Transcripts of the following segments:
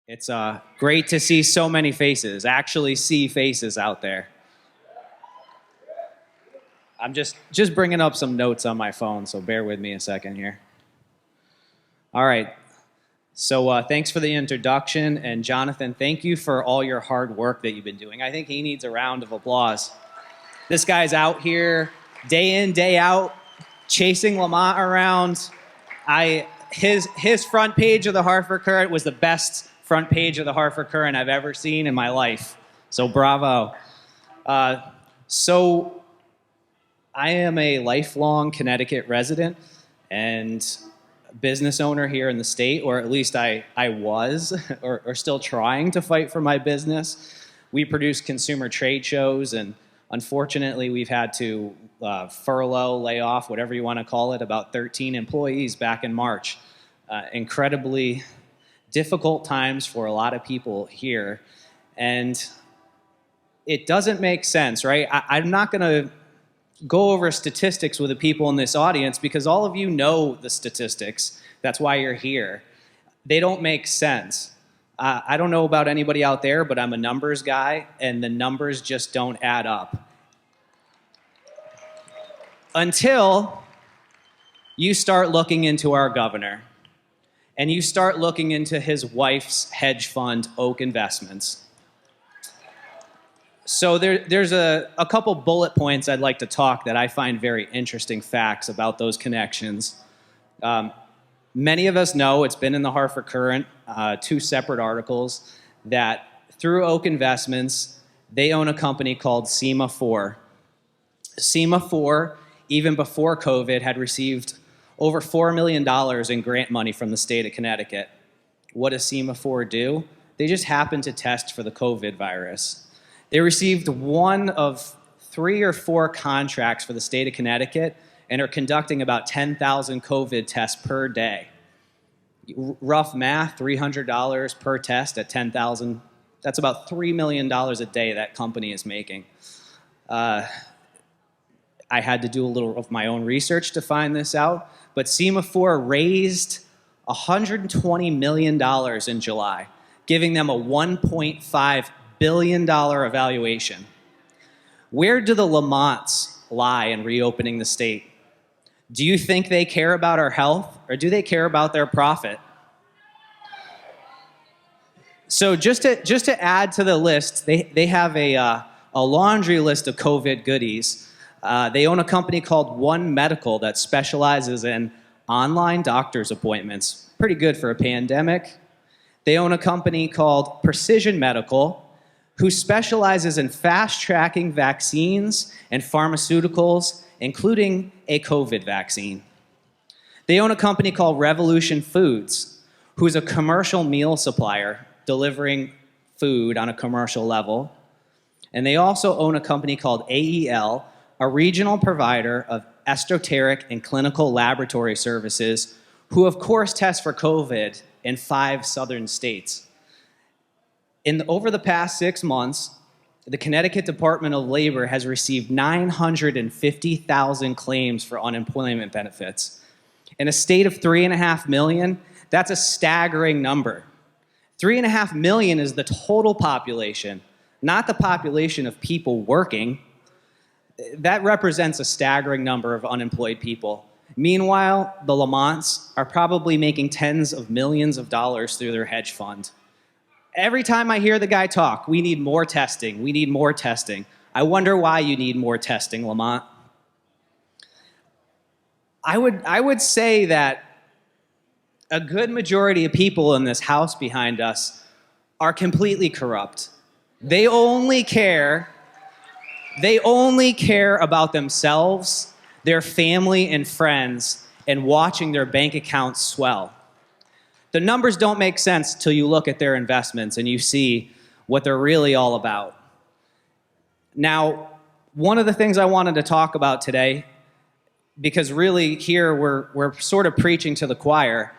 It's great to see so many faces, actually see faces out there. I'm just bringing up some notes on my phone, so bear with me a second here. All right. So thanks for the introduction, and Jonathan, thank you for all your hard work that you've been doing. I think he needs a round of applause. This guy's out here day in, day out, chasing Lamont around. His front page of the Hartford Courant was the best front page of the Hartford Courant I've ever seen in my life. So bravo. So I am a lifelong Connecticut resident and business owner here in the state, or at least I was, or still trying to fight for my business. We produce consumer trade shows, and unfortunately we've had to furlough, lay off, whatever you want to call it, about 13 employees back in March. Incredibly difficult times for a lot of people here, and it doesn't make sense, right? I'm not going to go over statistics with the people in this audience because all of you know the statistics. That's why you're here. They don't make sense. I don't know about anybody out there, but I'm a numbers guy, and the numbers just don't add up. Until you start looking into our governor, and you start looking into his wife's hedge fund, Oak Investments. So there's a couple bullet points I'd like to talk that I find very interesting facts about those connections. Many of us know, it's been in the Hartford Courant, 2 separate articles, that through Oak Investments, they own a company called SEMA 4. SEMA 4, even before COVID, had received over $4 million in grant money from the state of Connecticut. What does SEMA 4 do? They just happen to test for the COVID virus. They received one of 3 or 4 contracts for the state of Connecticut and are conducting about 10,000 COVID tests per day. Rough math, $300 per test at 10,000. That's about $3 million a day that company is making. I had to do a little of my own research to find this out, but SEMA 4 raised $120 million in July, giving them a $1.5 billion evaluation. Where do the Lamonts lie in reopening the state? Do you think they care about our health, or do they care about their profit? So just to add to the list, they have a laundry list of COVID goodies. They own a company called One Medical that specializes in online doctor's appointments. Pretty good for a pandemic. They own a company called Precision Medical, who specializes in fast-tracking vaccines and pharmaceuticals, including a COVID vaccine. They own a company called Revolution Foods, who's a commercial meal supplier delivering food on a commercial level. And they also own a company called AEL, a regional provider of esoteric and clinical laboratory services, who of course test for COVID in 5 southern states. Over the past 6 months, the Connecticut Department of Labor has received 950,000 claims for unemployment benefits. In a state of 3.5 million, that's a staggering number. 3.5 million is the total population, not the population of people working. That represents a staggering number of unemployed people. Meanwhile, the Lamonts are probably making tens of millions of dollars through their hedge fund. Every time I hear the guy talk, we need more testing, we need more testing. I wonder why you need more testing, Lamont. I would say that a good majority of people in this house behind us are completely corrupt. They only care about themselves, their family and friends, and watching their bank accounts swell. The numbers don't make sense till you look at their investments and you see what they're really all about. Now, one of the things I wanted to talk about today, because really here we're sort of preaching to the choir,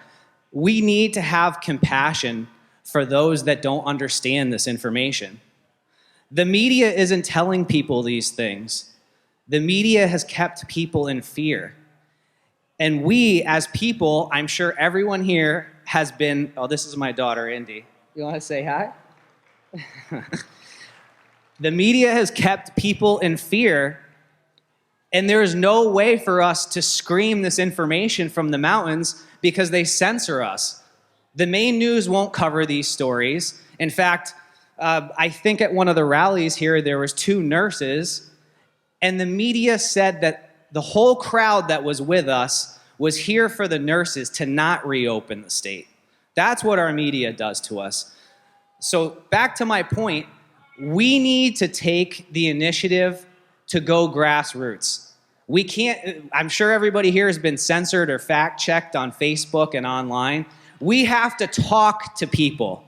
we need to have compassion for those that don't understand this information. The media isn't telling people these things. The media has kept people in fear. And we, as people, I'm sure everyone here has been, oh, this is my daughter, Indy. You want to say hi? The media has kept people in fear, and there is no way for us to scream this information from the mountains because they censor us. The main news won't cover these stories. In fact, I think at one of the rallies here, there was 2 nurses, and the media said that the whole crowd that was with us was here for the nurses to not reopen the state. That's what our media does to us. So back to my point, we need to take the initiative to go grassroots. We can't, I'm sure everybody here has been censored or fact-checked on Facebook and online. We have to talk to people.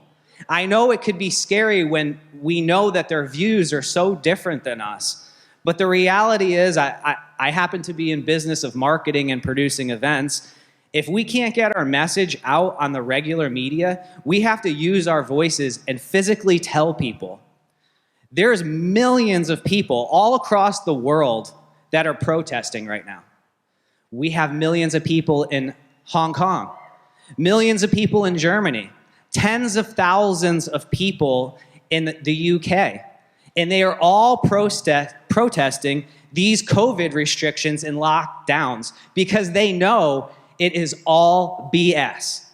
I know it could be scary when we know that their views are so different than us. But the reality is, I happen to be in business of marketing and producing events. If we can't get our message out on the regular media, we have to use our voices and physically tell people. There's millions of people all across the world that are protesting right now. We have millions of people in Hong Kong, millions of people in Germany, tens of thousands of people in the UK. And they are all protesting these COVID restrictions and lockdowns because they know it is all BS.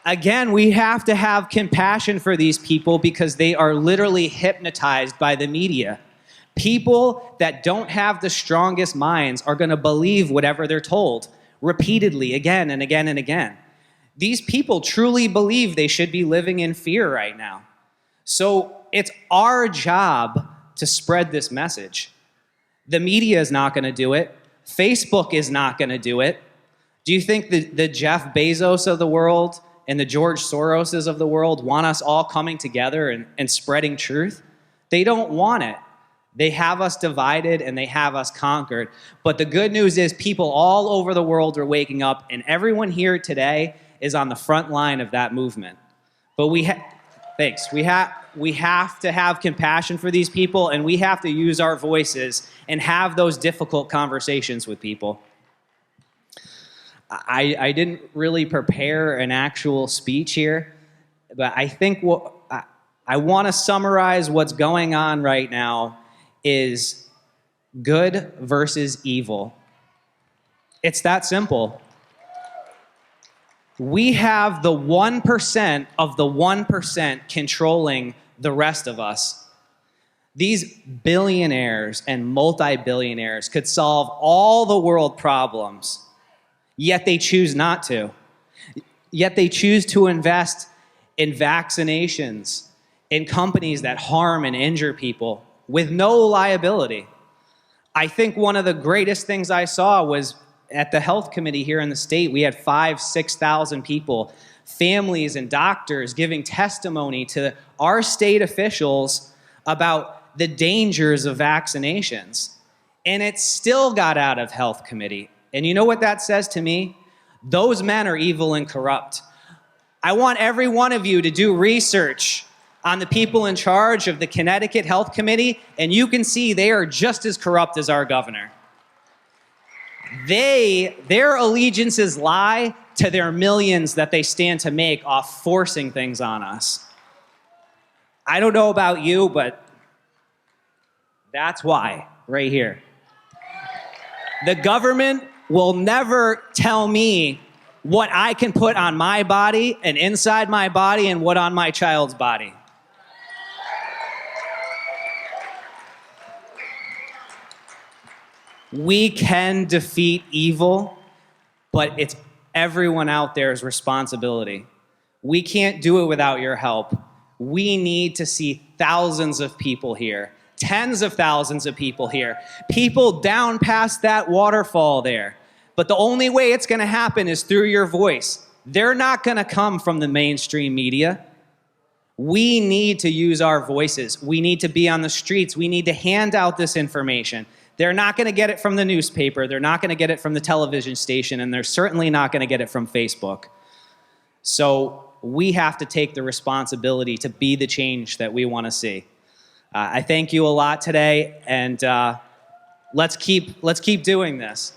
Again, we have to have compassion for these people because they are literally hypnotized by the media. People that don't have the strongest minds are going to believe whatever they're told repeatedly, again and again and again. These people truly believe they should be living in fear right now. So it's our job to spread this message. The media is not going to do it. Facebook is not going to do it. Do you think the Jeff Bezos of the world and the George Soroses of the world want us all coming together and spreading truth? They don't want it. They have us divided and they have us conquered. But the good news is people all over the world are waking up, and everyone here today is on the front line of that movement. But thanks. We have to have compassion for these people, and we have to use our voices and have those difficult conversations with people. I didn't really prepare an actual speech here, but I think I want to summarize what's going on right now is good versus evil. It's that simple. We have the 1% of the 1% controlling the rest of us. These billionaires and multi-billionaires could solve all the world problems, yet they choose not to. Yet they choose to invest in vaccinations, in companies that harm and injure people with no liability. I think one of the greatest things I saw was at the health committee here in the state, we had 5,000-6,000 people, families and doctors giving testimony to our state officials about the dangers of vaccinations. And it still got out of health committee. And you know what that says to me? Those men are evil and corrupt. I want every one of you to do research on the people in charge of the Connecticut Health Committee, and you can see they are just as corrupt as our governor. Their allegiances lie to their millions that they stand to make off forcing things on us. I don't know about you, but that's why, right here. The government will never tell me what I can put on my body and inside my body and what on my child's body. We can defeat evil, but it's everyone out there's responsibility. We can't do it without your help. We need to see thousands of people here, tens of thousands of people here, people down past that waterfall there. But the only way it's going to happen is through your voice. They're not going to come from the mainstream media. We need to use our voices. We need to be on the streets. We need to hand out this information. They're not going to get it from the newspaper. They're not going to get it from the television station, and they're certainly not going to get it from Facebook. So we have to take the responsibility to be the change that we want to see. I thank you a lot today, and let's keep doing this.